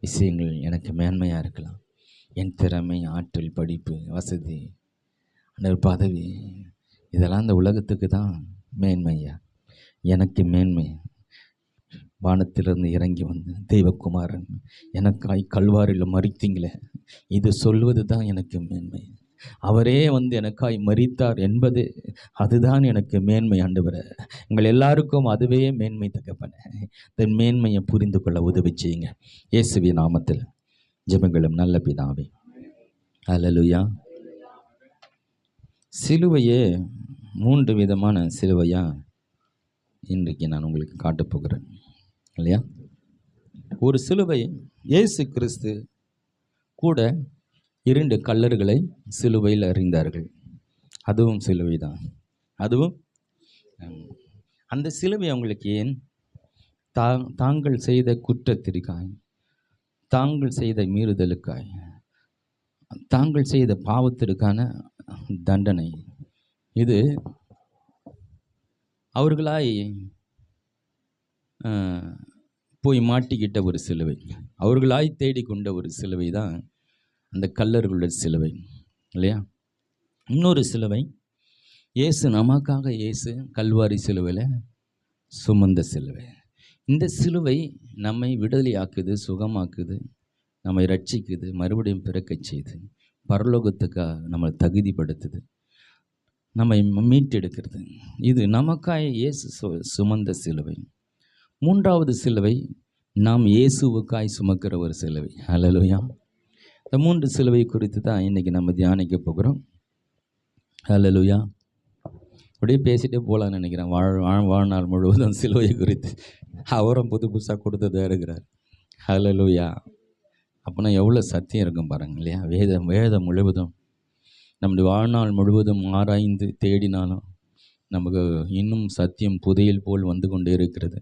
விஷயங்கள் எனக்கு மேன்மையாக இருக்கலாம். என் திறமை, ஆற்றல், படிப்பு, வசதி, பதவி, இதெல்லாம் இந்த உலகத்துக்கு தான் மேன்மையா. எனக்கு மேன்மை வானத்திலிருந்து இறங்கி வந்து தெய்வகுமாரன் எனக்காய் கல்வாரியில் மறித்தீங்களே, இது சொல்வது தான் எனக்கு மேன்மை. அவரே வந்து எனக்காய் மரித்தார் என்பது அதுதான் எனக்கு மேன்மை. ஆண்டவரே, உங்கள் எல்லாருக்கும் அதுவே மேன்மை தகப்பனே. இந்த மேன்மையை புரிந்து கொள்ள உதவி செய்யுங்க. இயேசுவின் நாமத்தில் ஜெபங்களும் நல்ல பிதாவே. அல்லேலூயா. சிலுவையே 3 விதமான சிலுவையா இன்றைக்கு நான் உங்களுக்கு காட்டப் போகிறேன் இல்லையா? ஒரு சிலுவை, இயேசு கிறிஸ்து கூட 2 கல்லர்களை சிலுவையில் அறிந்தார்கள். அதுவும் சிலுவை தான். அதுவும் அந்த சிலுவை அவங்களுக்கு ஏன்? தாங்கள் செய்த குற்றத்திற்காய், தாங்கள் செய்த மீறுதலுக்காய், தாங்கள் செய்த பாவத்திற்கான தண்டனை. இது அவர்களாய் போய் மாட்டிக்கிட்ட ஒரு சிலுவை, அவர்களாய் தேடிக்கொண்ட ஒரு சிலுவை தான் அந்த கல்லர்களுடைய சிலுவை இல்லையா? இன்னொரு சிலுவை, இயேசு நமக்காக இயேசு கல்வாரி சிலுவையில் சுமந்த சிலுவை. இந்த சிலுவை நம்மை விடுதலையாக்குது, சுகமாக்குது, நம்மை ரட்சிக்குது, மறுபடியும் பிறக்கச் செய்து பரலோகத்துக்காக நம்மளை தகுதிப்படுத்துது, நம்மை மீட்டெடுக்கிறது. இது நமக்காய் இயேசு சுமந்த சிலுவை. 3வது சிலுவை, நாம் இயேசுவுக்காய் சுமக்கிற ஒரு சிலுவை. அல்லேலூயா. இந்த 3 சிலுவை குறித்து தான் இன்றைக்கி நம்ம தியானிக்க போகிறோம். அல்லேலூயா. அப்படியே பேசிகிட்டே போகலான்னு நினைக்கிறேன். வாழ்நாள் முழுவதும் சிலுவை குறித்து அவரும் புதுசாக கொடுத்ததாக இருக்கிறார். அல்லேலூயா. அப்படின்னா எவ்வளோ சத்தியம் இருக்கும் பாருங்க இல்லையா? வேதம் முழுவதும் நம்முடைய வாழ்நாள் முழுவதும் ஆராய்ந்து தேடினாலும் நமக்கு இன்னும் சத்தியம் புதையல் போல் வந்து கொண்டே இருக்கிறது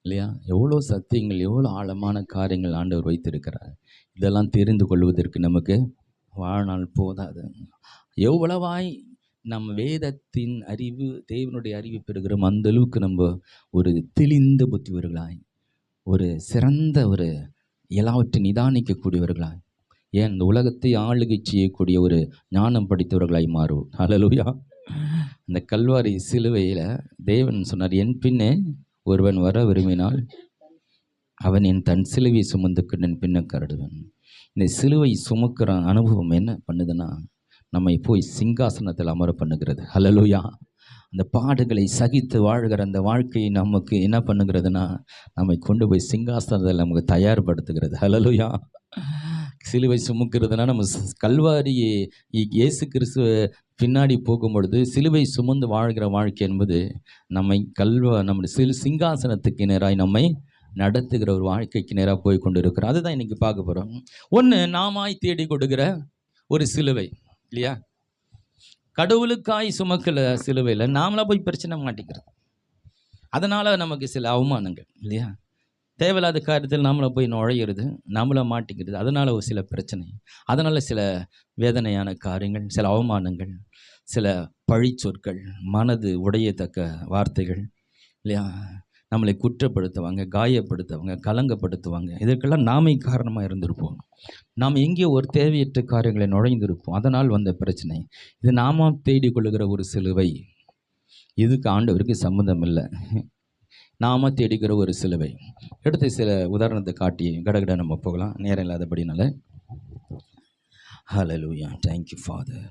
இல்லையா? எவ்வளோ சத்தியங்கள், எவ்வளோ ஆழமான காரியங்கள் ஆண்டவர் வைத்திருக்கிறார். இதெல்லாம் தெரிந்து கொள்வதற்கு நமக்கு வாழ்நாள் போதாது. எவ்வளவாய் நம்ம வேதத்தின் அறிவு, தேவனுடைய அறிவு பெறுகிறோம், அந்த அளவுக்கு நம்ம ஒரு தெளிந்த புத்திவர்களாய், ஒரு சிறந்த ஒரு எல்லாவற்றை நிதானிக்கக்கூடியவர்களாய், ஏன் இந்த உலகத்தை ஆளுகை செய்யக்கூடிய ஒரு ஞானம் படித்தவர்களாய் மாறுவோம். அல்லேலூயா. அந்த கல்வாரி சிலுவையில் தேவன் சொன்னார், என் பின்னே ஒருவன் வர விரும்பினால் அவன் என் தன் சிலுவை சுமந்துக்கு என் பின்ன கருடுவன். இந்த சிலுவை சுமக்கிற அனுபவம் என்ன பண்ணுதுன்னா, நம்மை போய் சிங்காசனத்தில் அமர பண்ணுகிறது. அல்லேலூயா. அந்த பாடுகளை சகித்து வாழ்கிற அந்த வாழ்க்கையை நமக்கு என்ன பண்ணுகிறதுனா, நம்மை கொண்டு போய் சிங்காசனத்தில் நமக்கு தயார்படுத்துகிறது. அல்லேலூயா. சிலுவை சுமக்கிறதுனா நம்ம கல்வாரியை இயேசு கிறிஸ்துவ பின்னாடி போகும்பொழுது சிலுவை சுமந்து வாழ்கிற வாழ்க்கை என்பது நம்மை நம்முடைய சிங்காசனத்துக்கு நேராக நம்மை நடத்துகிற ஒரு வாழ்க்கைக்கு நேராக போய் கொண்டு இருக்கிறோம். அதுதான் இன்னைக்கு பார்க்க போகிறோம். ஒன்று, நாமாய் தேடி கொடுக்கிற ஒரு சிலுவை இல்லையா? கடவுளுக்காய் சுமக்கல சிலுவையில் நாமளாக போய் பிரச்சனை மாட்டிக்கிறது. அதனால் நமக்கு சில அவமானங்கள் இல்லையா? தேவையில்லாத காரியத்தில் நம்மளை போய் நுழையிறது, நம்மளை மாட்டிக்கிறது. அதனால் ஒரு சில பிரச்சனை, அதனால் சில வேதனையான காரியங்கள், சில அவமானங்கள், சில பழிச்சொற்கள், மனது உடையத்தக்க வார்த்தைகள் இல்லையா? நம்மளை குற்றப்படுத்துவாங்க, காயப்படுத்துவாங்க, கலங்கப்படுத்துவாங்க. இதற்கெல்லாம் நாமே காரணமாக இருந்திருப்போம். நாம் எங்கே ஒரு தேவையற்ற காரியங்களை நுழைந்திருப்போம். அதனால் வந்த பிரச்சனை. இது நாம தேடிக்கொள்ளுகிற ஒரு சிலுவை. இதுக்கு ஆண்டவருக்கு சம்மந்தம் இல்லை. நாம தேடிக்கிற ஒரு சிலுவை. எடுத்து சில உதாரணத்தை காட்டி கடகட நம்ம போகலாம், நேரம் இல்லாதபடினால. ஹல்லேலூயா. Thank you father.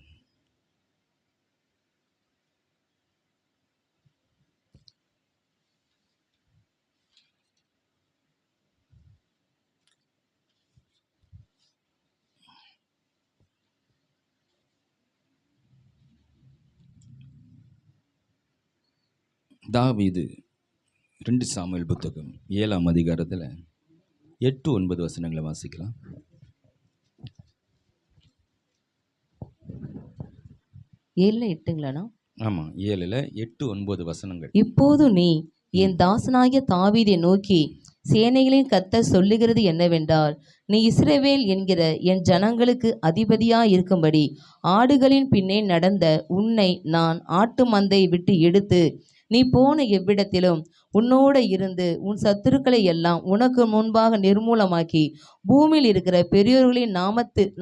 தாவீது 2 சாமுவேல் புத்தகம் 7ஆம் அதிகாரத்தில் 8-9 வசனங்களை வாசிக்கலாம். 7:8ங்களாண்ணா? ஆமாம், 7:8-9 வசனங்கள். இப்போது நீ என் தாசனாகிய தாவீதை நோக்கி, சேனைகளின் கர்த்தர் சொல்லுகிறது என்னவென்றால், நீ இஸ்ரவேல் என்கிற என் ஜனங்களுக்கு அதிபதியாய் இருக்கும்படி ஆடுகளின் பின்னே நடந்த உன்னை நான் ஆட்டு மந்தை விட்டு எடுத்து நீ போன எவ்விடத்திலும் உன்னோட இருந்து உன் சத்துருக்களை எல்லாம் உனக்கு முன்பாக நிர்மூலமாக்கி பூமியில் இருக்கிற பெரியோர்களின்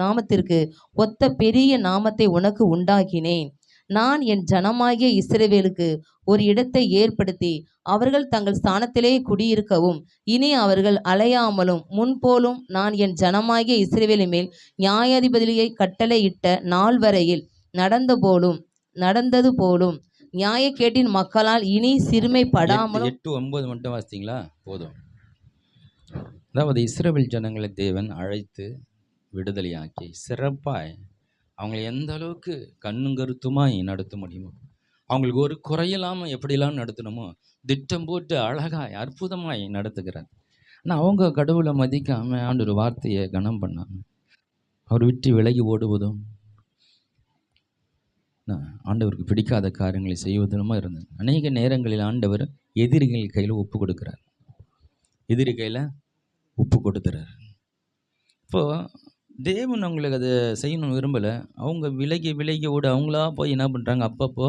நாமத்திற்கு ஒத்த பெரிய நாமத்தை உனக்கு உண்டாக்கினேன். நான் என் ஜனமாகிய இஸ்ரவேலுக்கு ஒரு இடத்தை ஏற்படுத்தி அவர்கள் தங்கள் ஸ்தானத்திலே குடியிருக்கவும் இனி அவர்கள் அலையாமலும் முன்போலும் நான் என் ஜனமாகிய இஸ்ரவேலின் மேல் நியாயாதிபதியை கட்டளையிட்ட நாள் வரையில் நடந்தது போலும் நியாயக்கேட்டின் மக்களால் இனி சிறுமைப்படாமலும். 8, 9 மட்டும் வாசித்தீங்களா? போதும். அதாவது இஸ்ரவேல் ஜனங்களை தேவன் அழைத்து விடுதலையாக்கி சிறப்பாய் அவங்களை எந்த அளவுக்கு கண்ணும் கருத்துமாய் நடத்த முடியுமோ, அவங்களுக்கு ஒரு குறையில்லாமல் எப்படிலாம் நடத்தணுமோ திட்டம் போட்டு அழகாய் அற்புதமாய் நடத்துகிறார். ஆனால் அவங்க கடவுளை மதிக்காமல் ஆண்டவர் வார்த்தையை கனம் பண்ணாங்க. அவர் விட்டு விலகி ஓடுவதும் ஆண்டவருக்கு பிடிக்காத காரியங்களை செய்வதுமா இருந்தது. அநேக நேரங்களில் ஆண்டவர் எதிரிகள் கையில் ஒப்பு கொடுக்குறார். எதிரி கையில் ஒப்பு கொடுத்துறார். இப்போது தேவன் அவங்களுக்கு அதை செய்யணும் விரும்பலை. அவங்க விலகி ஓட அவங்களா போய் என்ன பண்ணுறாங்க, அப்பப்போ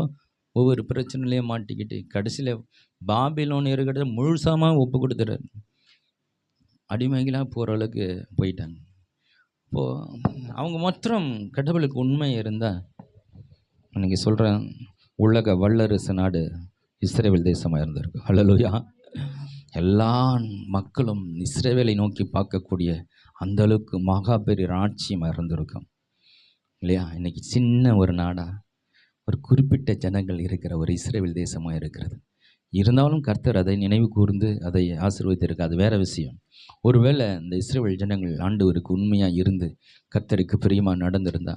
ஒவ்வொரு பிரச்சனையிலையும் மாட்டிக்கிட்டு கடைசியில் பாபிலோன் இருக்கிறத முழுசாக ஒப்பு கொடுத்துறாரு. அடிமைகளாக போகிற அளவுக்கு போயிட்டாங்க. இப்போது அவங்க மாத்திரம் கடவுளுக்கு உண்மை இருந்தால், இன்னைக்கு சொல்கிறேன், உலக வல்லரசு நாடு இஸ்ரவேல் தேசமாக இருந்திருக்கு. ஹல்லேலூயா. எல்லா மக்களும் இஸ்ரவேலை நோக்கி பார்க்கக்கூடிய அந்த அளவுக்கு மகா பெரிய ஆட்சியமாக இருந்திருக்கும் இல்லையா? இன்னைக்கு சின்ன ஒரு நாடாக ஒரு குறிப்பிட்ட ஜனங்கள் இருக்கிற ஒரு இஸ்ரவேல் தேசமாக இருக்கிறது. இருந்தாலும் கர்த்தர் அதை நினைவு கூர்ந்து அதை ஆசீர்வதித்திருக்கு. அது வேற விஷயம். ஒருவேளை இந்த இஸ்ரவேல் ஜனங்கள் ஆண்டவருக்கு உண்மையாக இருந்து கர்த்தருக்கு பிரியமாக நடந்திருந்தா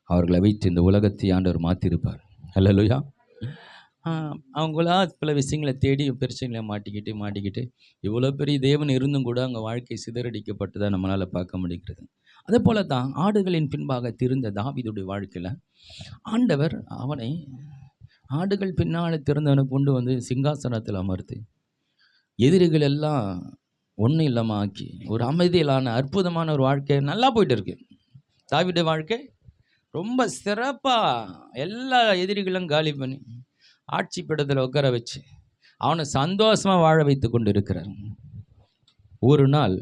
அவர்களை வைத்து இந்த உலகத்தை ஆண்டவர் மாற்றிருப்பார். ஹல்லேலூயா. அவங்களா பல விஷயங்களை தேடி பிரச்சனைகளை மாட்டிக்கிட்டு இவ்வளோ பெரிய தேவன் இருந்தும் கூட அவங்க வாழ்க்கை சிதறடிக்கப்பட்டதை நம்மளால் பார்க்க முடிகிறது. அதே போல தான் ஆடுகளின் பின்பாக திருந்த தாவீதுடைய வாழ்க்கையில் ஆண்டவர் அவனை ஆடுகள் பின்னால் திறந்தவனை கொண்டு வந்து சிங்காசனத்தில் அமர்த்தி எதிரிகள் எல்லாம் ஒன்றும் இல்லாமல் ஆக்கி ஒரு அமைதியிலான அற்புதமான ஒரு வாழ்க்கை நல்லா போயிட்டு இருக்கு. தாவீதுடைய வாழ்க்கை ரொம்ப சிறப்பாக எல்லா எதிரிகளும் காலி பண்ணி ஆட்சி பீடத்தில் உட்கார வச்சு அவனை சந்தோஷமாக வாழ வைத்து கொண்டு இருக்கிறார். ஒரு நாள்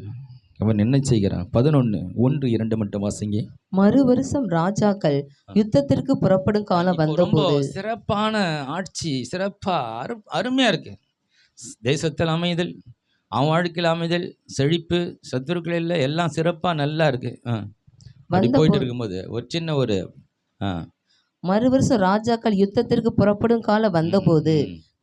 அவன் என்ன செய்கிறான்? 11:1-2 மட்டும் வாசிங்க. மறு வருஷம் ராஜாக்கள் யுத்தத்திற்கு புறப்படும் காலம் வந்தபோது. சிறப்பான ஆட்சி, சிறப்பா அருமையா இருக்கு. தேசத்தில் அமைதல், அவன் வாழ்க்கையில் அமைதல், செழிப்பு, சத்துருக்கள் இல்லை, எல்லாம் சிறப்பா நல்லா இருக்கு. அப்படி போயிட்டு இருக்கும்போது ஒரு சின்ன ஒரு மறுவருஷம் ராஜாக்கள் யுத்தத்திற்கு புறப்படும் காலம் வந்தபோது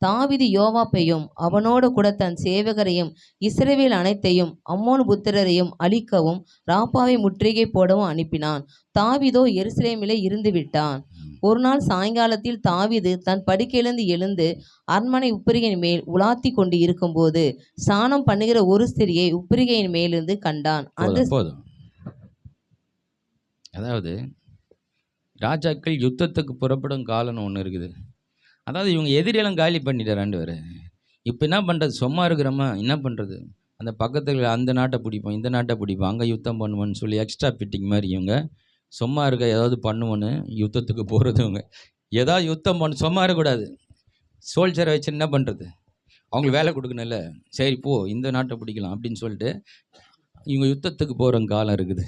தாவீது யோவாபையும் அவனோடு கூட தன் சேவகரையும் இஸ்ரவேல் அனைத்தையும் அம்மோன் புத்திரரையும் அழிக்கவும் ராப்பாவை முற்றுகை போடவும் அனுப்பினான். தாவீதோ எருசலேமிலே இருந்து விட்டான். ஒரு நாள் சாயங்காலத்தில் தாவீது தன் படுக்கையிலிருந்து எழுந்து அரண்மனை உப்பரிகையின் மேல் உலாத்தி கொண்டு இருக்கும்போது ஸ்நானம் பண்ணுகிற ஒரு ஸ்திரியை உப்பரிகையின் மேலிருந்து கண்டான். அதாவது ராஜாக்கள் யுத்தத்துக்கு புறப்படும் காலம்னு ஒன்று இருக்குது. அதாவது இவங்க எதிரியெல்லாம் காலி பண்ணிட்டார் ஆண்டவர். இப்போ என்ன பண்ணுறது? சும்மா இருக்கிறோமா? என்ன பண்ணுறது? அந்த பக்கத்தில் அந்த நாட்டை பிடிப்போம், இந்த நாட்டை பிடிப்போம், அங்கே யுத்தம் பண்ணுவோன்னு சொல்லி எக்ஸ்ட்ரா ஃபிட்டிங் மாதிரி இவங்க சும்மா இருக்க ஏதாவது பண்ணுவோன்னு யுத்தத்துக்கு போகிறதுவங்க. ஏதாவது யுத்தம் பண்ண சும்மா இருக்கக்கூடாது. சோல்ஜரை வச்சு என்ன பண்ணுறது? அவங்களுக்கு வேலை கொடுக்கணும்ல. சரி போ, இந்த நாட்டை பிடிக்கலாம் அப்படின்னு சொல்லிட்டு இவங்க யுத்தத்துக்கு போகிற காலம் இருக்குது.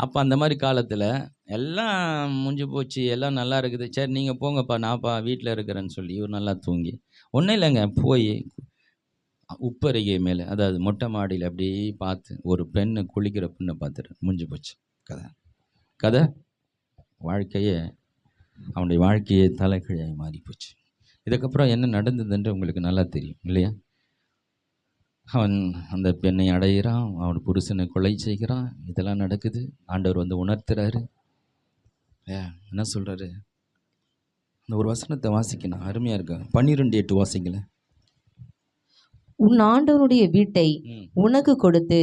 அப்போ அந்த மாதிரி காலத்தில் எல்லாம் முடிஞ்சு போச்சு, எல்லாம் நல்லா இருக்குது, சரி நீங்கள் போங்கப்பா, நான்ப்பா வீட்டில் இருக்கிறேன்னு சொல்லி இவர் நல்லா தூங்கி ஒன்றும் இல்லைங்க, போய் உப்பரிகை மேலே, அதாவது மொட்டை மாடியில் அப்படியே பார்த்து ஒரு பெண்ணை குளிக்கிற பெண்ணை பார்த்துட்டு முடிஞ்சு போச்சு கதை. வாழ்க்கையே அவனுடைய வாழ்க்கையே தலைக்கீழாய் மாறி போச்சு. இதுக்கப்புறம் என்ன நடந்ததுன்ற உங்களுக்கு நல்லா தெரியும் இல்லையா? அவன் அந்த பெண்ணை அடைகிறான், அவன் புருஷனை கொலை செய்கிறான், இதெல்லாம் நடக்குது. ஆண்டவர் வந்து உணர்த்துறாரு. என்ன சொல்கிறாரு? அந்த ஒரு வசனத்தை வாசிக்கணும், அருமையாக இருக்கு. 12:8 வாசிக்கல. உன் ஆண்டவனுடைய வீட்டை உனக்கு கொடுத்து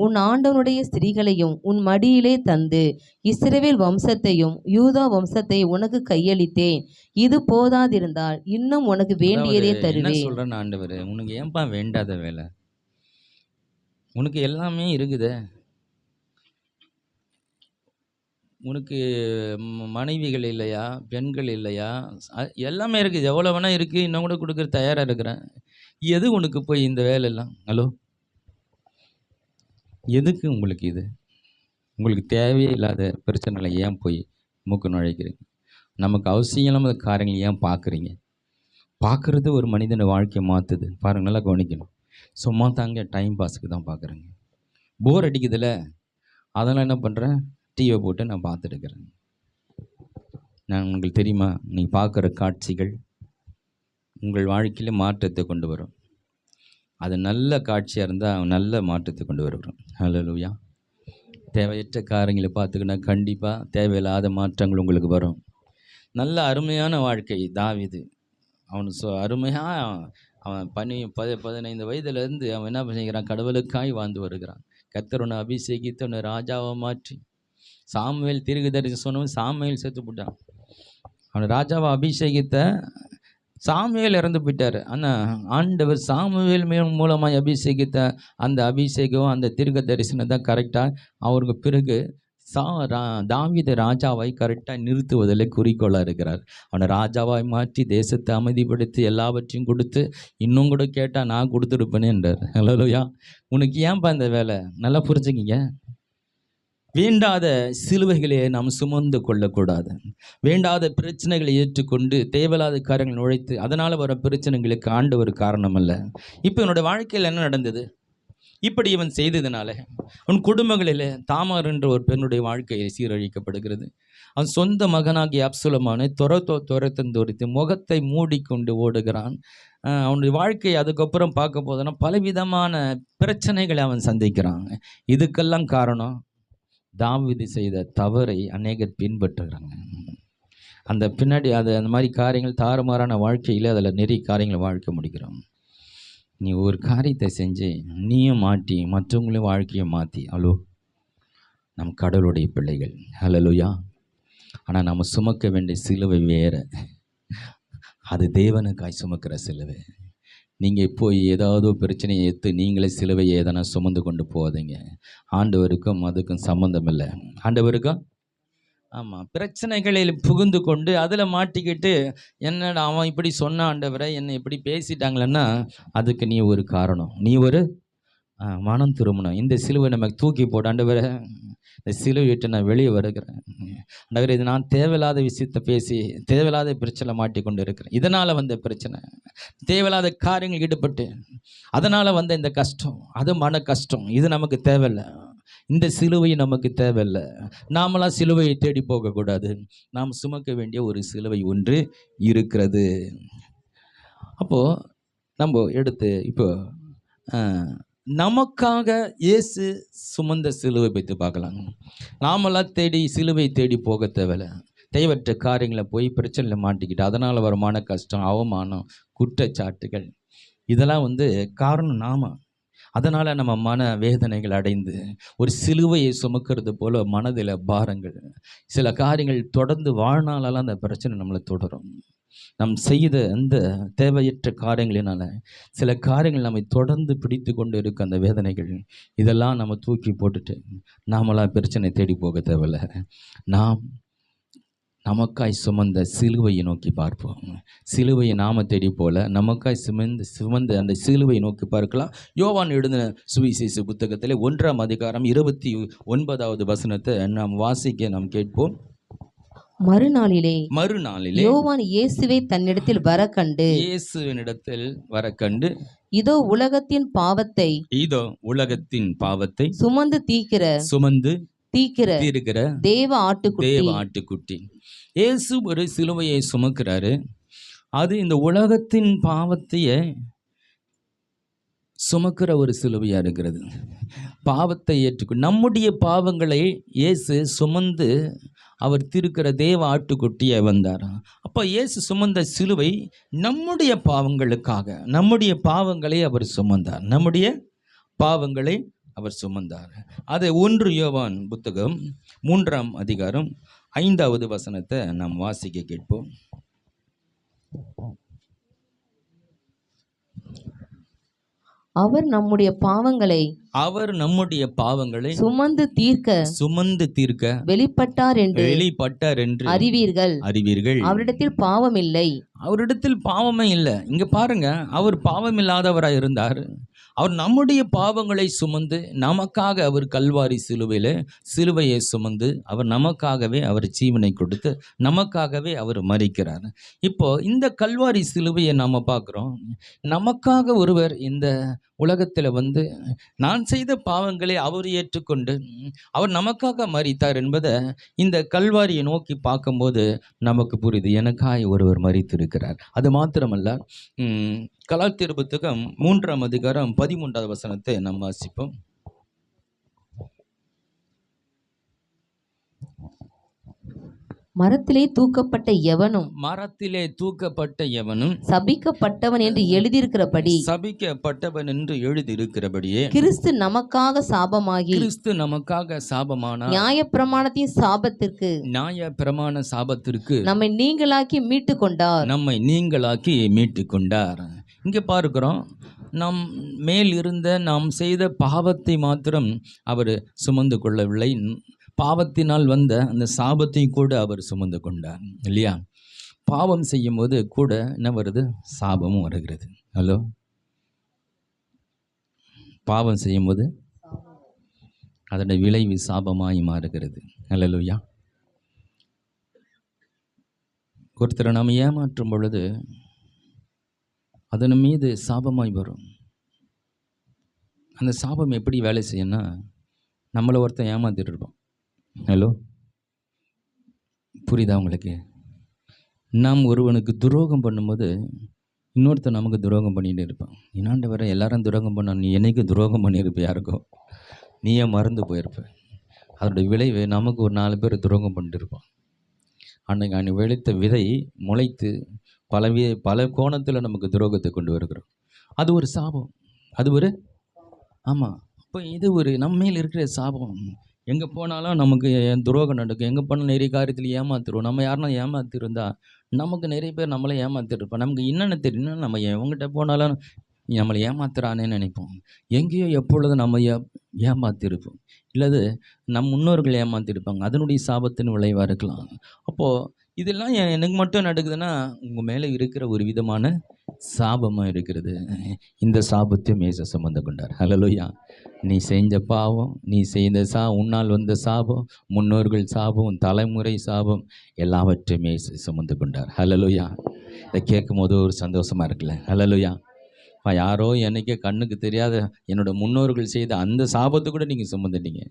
உன் ஆண்டவனுடைய ஸ்திரீகளையும் உன் மடியிலே தந்து இஸ்ரவேல் வம்சத்தையும் யூதா வம்சத்தை உனக்கு கையளித்தேன். இது போதாதிருந்தால் இன்னும் உனக்கு வேண்டியதே தருவேன். சொல்றேன் ஆண்டவர், உனக்கு ஏன்பா வேண்டாத வேலை? உனக்கு எல்லாமே இருக்குதே. உனக்கு மனைவிகள் இல்லையா, பெண்கள் இல்லையா, எல்லாமே இருக்குது, எவ்வளோ வேணால் இருக்குது, இன்னும் கூட கொடுக்குற தயாராக இருக்கிறேன். எது உனக்கு போய் இந்த வேலையெல்லாம்? ஹலோ, எதுக்கு உங்களுக்கு இது? உங்களுக்கு தேவையே இல்லாத பிரச்சனைகளை ஏன் போய் மூக்கு நுழைக்கிறீங்க? நமக்கு அவசியம் இல்லாத காரியங்களை ஏன் பார்க்குறீங்க? பார்க்குறது ஒரு மனிதனை வாழ்க்கையை மாற்றுது. பாருங்கள், நல்லா கவனிக்கணும். சும்மா தாங்க டைம் பாஸுக்கு தான் பார்க்குறேங்க. போர் அடிக்குதுல்ல, அதெல்லாம் என்ன பண்ணுறேன், டிவியை போட்டு நான் பார்த்துட்டு இருக்கிறேன். நான் உங்களுக்கு தெரியுமா, நீங்கள் பார்க்குற காட்சிகள் உங்கள் வாழ்க்கையில் மாற்றத்தை கொண்டு வரும். அது நல்ல காட்சியாக இருந்தால் நல்ல மாற்றத்தை கொண்டு வருகிறோம். ஹல்லேலூயா. தேவையற்ற காரியங்களை பார்த்துக்கினா கண்டிப்பாக தேவையில்லாத மாற்றங்கள் உங்களுக்கு வரும். நல்ல அருமையான வாழ்க்கை தாவீது, அவன் அருமையாக அவன் 15 வயதுலேருந்து அவன் என்ன பண்ணிக்கிறான், கடவுளுக்காய் வாழ்ந்து வருகிறான். கர்த்தர் அபிஷேகித்து அவனை ராஜாவை மாற்றி, சாமுவேல் தீர்க்கதரிசி சொன்னவன் சாமுவேல் செத்து போட்டான். அவனை ராஜாவை அபிஷேகித்த சாமுவேல் இறந்து போயிட்டார். ஆனால் ஆண்டவர் சாமுவேல் மூலமாக அபிஷேகித்த அந்த அபிஷேகம், அந்த தீர்க்க தரிசனம் தான் கரெக்டாக அவருக்கு பிறகு தாவீது ராஜாவை கரெக்டாக நிறுத்துவதில் குறிக்கோளாக இருக்கிறார். அவனை ராஜாவாய் மாற்றி தேசத்தை அமைதிப்படுத்தி எல்லாவற்றையும் கொடுத்து, இன்னும் கூட கேட்டால் நான் கொடுத்துருப்பேனே என்றார். ஹல்லேலூயா. உனக்கு ஏன்பா இந்த வேலை? நல்லா புரிஞ்சுக்கிங்க. வேண்டாத சிலுவைகளை நாம் சுமந்து கொள்ளக்கூடாது. வேண்டாத பிரச்சனைகளை ஏற்றுக்கொண்டு தேவையில்லாத காரியங்கள் நுழைத்து அதனால் வர பிரச்சனைகளுக்கு ஆண்டவர் காரணம் அல்ல. இப்போ என்னோடய வாழ்க்கையில் என்ன நடந்தது? இப்படி இவன் செய்ததுனால அவன் குடும்பங்களில் தாமார் என்ற ஒரு பெண்ணுடைய வாழ்க்கையை சீரழிக்கப்படுகிறது. அவன் சொந்த மகனாகிய அப்சலோமை துரத்து முகத்தை மூடிக்கொண்டு ஓடுகிறான். அவனுடைய வாழ்க்கையை அதுக்கப்புறம் பார்க்க போதுன்னா பலவிதமான பிரச்சனைகளை அவன் சந்திக்கிறான். இதுக்கெல்லாம் காரணம் தாவீது செய்த தவறை அநேகர் பின்பற்றுகிறாங்க. அந்த பின்னாடி அந்த மாதிரி காரியங்கள் தாறுமாறான வாழ்க்கையில் அதில் நிறைய காரியங்களை வாழ்க்கை முடிக்கிறோம். நீ ஒரு காரியத்தை செஞ்சு நீயும் மாற்றி மற்றவங்களையும் வாழ்க்கையை மாற்றி, ஹலோ, நம் கடவுளுடைய பிள்ளைகள், ஹல்லேலூயா. ஆனால் நம்ம சுமக்க வேண்டிய சிலுவை வேறு. அது தேவனுக்காய் சுமக்கிற சிலுவை. நீங்கள் போய் ஏதாவது பிரச்சனையை ஏற்று நீங்களே சிலுவையை எதனா சுமந்து கொண்டு போகாதீங்க. ஆண்டவருக்கும் அதுக்கும் சம்மந்தம் இல்லை. ஆண்டவருக்கும் ஆமாம், பிரச்சனைகளில் புகுந்து கொண்டு அதில் மாட்டிக்கிட்டு என்னடா அவன் இப்படி சொன்ன, ஆண்டவரை என்னை இப்படி பேசிட்டாங்களன்னா அதுக்கு நீ ஒரு காரணம், நீ ஒரு மனம் திரும்பணும். இந்த சிலுவை நமக்கு தூக்கி போட, ஆண்டவரை இந்த சிலுவை விட்டு நான் வெளியே வருகிறேன், ஆண்டவரை இது நான் தேவையில்லாத விஷயத்தை பேசி தேவையில்லாத பிரச்சனை மாட்டிக்கொண்டு இருக்கிறேன், இதனால் வந்த பிரச்சனை, தேவையில்லாத காரியங்கள் ஈடுபட்டு அதனால் வந்த இந்த கஷ்டம், அது மன கஷ்டம், இது நமக்கு தேவையில்லை. இந்த சிலுவை நமக்கு தேவையில்லை. நாமெல்லாம் சிலுவையை தேடி போகக்கூடாது. நாம் சுமக்க வேண்டிய ஒரு சிலுவை ஒன்று இருக்கிறது. அப்போது நம்ம எடுத்து இப்போ நமக்காக இயேசு சுமந்த சிலுவை பற்றி பார்க்கலாம். நாமெல்லாம் சிலுவை தேடி போக தேவையில்லை. தேவையற்ற காரியங்களை போய் பிரச்சனையில் மாட்டிக்கிட்டு அதனால் வர மன கஷ்டம், அவமானம், குற்றச்சாட்டுகள், இதெல்லாம் காரணம் நாம. அதனால் நம்ம மன வேதனைகள் அடைந்து ஒரு சிலுவையை சுமக்கிறது போல் மனதில் பாரங்கள், சில காரியங்கள் தொடர்ந்து வாழ்நாளெல்லாம் அந்த பிரச்சனை நம்மளை தொடரும். நம் செய்த அந்த தேவையற்ற காரியங்களினால சில காரியங்கள் நம்மை தொடர்ந்து பிடித்து கொண்டு இருக்க அந்த வேதனைகள், இதெல்லாம் நம்ம தூக்கி போட்டுட்டு நாமெல்லாம் பிரச்சனை தேடி போக தேவையில்லை. நாம் நமக்காய் சுமந்த சிலுவையை நோக்கி பார்ப்போம். சிலுவையை நாம தேடி போல நமக்காய் சுமந்த அந்த சிலுவையை நோக்கி பார்க்கலாம். யோவான் எழுதின சுவிசேஷ புத்தகத்தில் 1ஆம் அதிகாரம் 29வது வசனத்தை நாம் வாசிக்க நாம் கேட்போம். மறுநாளிலே யோவான் இயேசுவை தன்னிடத்தில் வர கண்டு இதோ உலகத்தின் பாவத்தை சுமந்து தீர்க்கிற தேவ ஆட்டுக்குட்டி. இயேசு ஒரு சிலுவையை சுமக்கிறாரு. அது இந்த உலகத்தின் பாவத்தையே சுமக்கிற ஒரு சிலுவையா இருக்கிறது. பாவத்தை ஏற்றுக்கொண்டு நம்முடைய பாவங்களை இயேசு சுமந்து அவர் தீர்க்கிற தேவ ஆட்டுக்குட்டியை வந்தார். அப்போ இயேசு சுமந்த சிலுவை நம்முடைய பாவங்களுக்காக, நம்முடைய பாவங்களை அவர் சுமந்தார், நம்முடைய பாவங்களை அவர் சுமந்தார். அதை 1 யோவான் புத்தகம் 3ஆம் அதிகாரம் 5வது வசனத்தை நாம் வாசிக்க கேட்போம். அவர் நம்முடைய பாவங்களை அவர் நம்முடைய பாவங்களை சுமந்து தீர்க்க வெளிப்பட்டார் என்று அறிவீர்கள். அவரிடத்தில் பாவம் இல்லை. அவரிடத்தில் பாவமே இல்லை. இங்க பாருங்க, அவர் பாவம் இல்லாதவராய் இருந்தார். அவர் நம்முடைய பாவங்களை சுமந்து நமக்காக அவர் கல்வாரி சிலுவையை சுமந்து அவர் நமக்காகவே அவர் ஜீவனை கொடுத்து நமக்காகவே அவர் மரிக்கிறார். இப்போ இந்த கல்வாரி சிலுவையை நம்ம பார்க்குறோம். நமக்காக ஒருவர் இந்த உலகத்தில் வந்து நான் செய்த பாவங்களை அவர் ஏற்றுக்கொண்டு அவர் நமக்காக மரித்தார் என்பதை இந்த கல்வாரியை நோக்கி பார்க்கும்போது நமக்கு புரியுது. எனக்காய் ஒருவர் மரித்திருக்கிறார். அது மாத்திரமல்ல, கலாத்தியர் புத்தகம் 3ஆம் அதிகாரம் 13வது வசனத்தை நாம் வாசிப்போம். மரத்திலே தூக்கப்பட்ட எவனும் சபிக்கப்பட்டவன் என்று எழுதியிருக்கிறபடியே கிறிஸ்து நமக்காக சாபமானார். நியாயப்பிரமாணத்தின் சாபத்திற்கு நம்மை நீங்களாக்கி மீட்டு கொண்டார். இங்கே பார்க்கிறோம், நம் மேல் இருந்த நாம் செய்த பாவத்தை மாத்திரம் அவர் சுமந்து கொள்ளவில்லை, பாவத்தினால் வந்த அந்த சாபத்தையும் கூட அவர் சுமந்து கொண்டார் இல்லையா? பாவம் செய்யும் போது கூட என்ன வருது? சாபமும் வருகிறது. ஹலோ, பாவம் செய்யும் போது அதோட விளைவு சாபமாய் மாறுகிறது. ஹல்லேலூயா. ஒருத்தரை நாம் ஏமாற்றும் பொழுது அதன் மீது சாபமாய் வரும். அந்த சாபம் எப்படி வேலை செய்யணும்னா, நம்மளை ஒருத்தன் ஏமாத்திட்டு இருப்போம். ஹலோ, புரியுதா உங்களுக்கு? நாம் ஒருவனுக்கு துரோகம் பண்ணும்போது இன்னொருத்தன் நமக்கு துரோகம் பண்ணிகிட்டு இருப்பான். என்னாண்ட வர எல்லாரும் துரோகம் பண்ண, நீ என்னைக்கு துரோகம் பண்ணியிருப்ப யாருக்கோ, நீயே மறந்து போயிருப்ப. அதோடய விளைவு நமக்கு ஒரு 4 பேர் துரோகம் பண்ணிட்டு இருப்பான். அன்னைக்கு விளைத்த விதை முளைத்து பல கோணத்தில் நமக்கு துரோகத்தை கொண்டு வருகிறோம். அது ஒரு சாபம், அது ஒரு ஆமாம். இப்போ இது ஒரு நம்ம மேல் இருக்கிற சாபம். எங்கே போனாலும் நமக்கு துரோகம் நடக்கும். எங்கே போனாலும் நிறைய காரியத்தில் ஏமாத்திடுவோம். நம்ம யாருன்னா ஏமாத்திருந்தா நமக்கு நிறைய பேர் நம்மளை ஏமாத்திருப்போம். நமக்கு என்னென்ன தெரியும்னா, நம்ம எவங்கிட்ட போனாலும் நம்மளை ஏமாத்துறானேன்னு நினைப்போம். எங்கேயோ எப்பொழுதும் நம்ம ஏமாத்திருப்போம். இல்லது நம் முன்னோர்கள் ஏமாத்திருப்பாங்க. அதனுடைய சாபத்தின் விளைவாக இருக்கலாம். அப்போது இதெல்லாம் எனக்கு மட்டும் நடக்குதுன்னா உங்கள் மேலே இருக்கிற ஒரு விதமான சாபமாக இருக்கிறது. இந்த சாபத்தையும் இயேசு சுமந்து கொண்டார். ஹல்லேலூயா. நீ செஞ்ச பாவம், நீ செய்த உன்னால் வந்த சாபம், முன்னோர்கள் சாபம், தலைமுறை சாபம் எல்லாவற்றையும் இயேசு சுமந்து கொண்டார். ஹல்லேலூயா. இதை கேட்கும் போது ஒரு சந்தோஷமாக இருக்குல்ல? ஹல்லேலூயா. யாரோ என்னைக்கே கண்ணுக்கு தெரியாத என்னோட முன்னோர்கள் செய்த அந்த சாபத்தை கூட நீங்கள் சுமந்துட்டீங்க.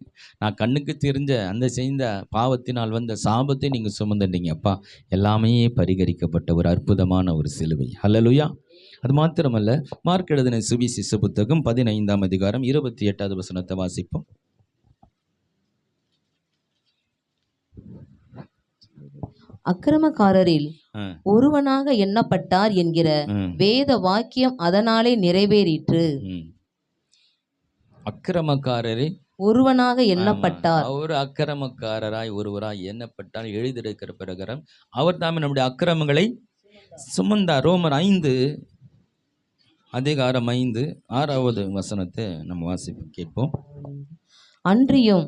நான் கண்ணுக்கு தெரிஞ்ச அந்த செய்த பாவத்தினால் வந்த சாபத்தை நீங்கள் சுமந்துட்டீங்க. அப்பா, எல்லாமே பரிகரிக்கப்பட்ட ஒரு அற்புதமான ஒரு சிலுவை. ஹல்லேலூயா. அது மாத்திரமல்ல, மார்க் எழுதின சுவிசேஷ புத்தகம் 15ஆம் அதிகாரம் 28வது வசனத்தை வாசிப்போம். அக்கிரமக்காரரில் ஒருவனாக எண்ணப்பட்டார் என்கிற வேத வாக்கியம் அதனாலே நிறைவேறிற்று. அக்கிரமக்காரரில் ஒருவனாக எண்ணப்பட்டார். அவர் அக்கிரமக்காரராய் ஒருவராய் எண்ணப்பட்டால் எழுதியிருக்கிற பிரகாரம் அவர் தாமே நம்முடைய அக்கிரமங்களை சுமந்தார். ரோமர் 5 அதிகாரம் 5 6வது வசனத்தை நம்ம வாசிப்பு கேட்போம். அன்றியும்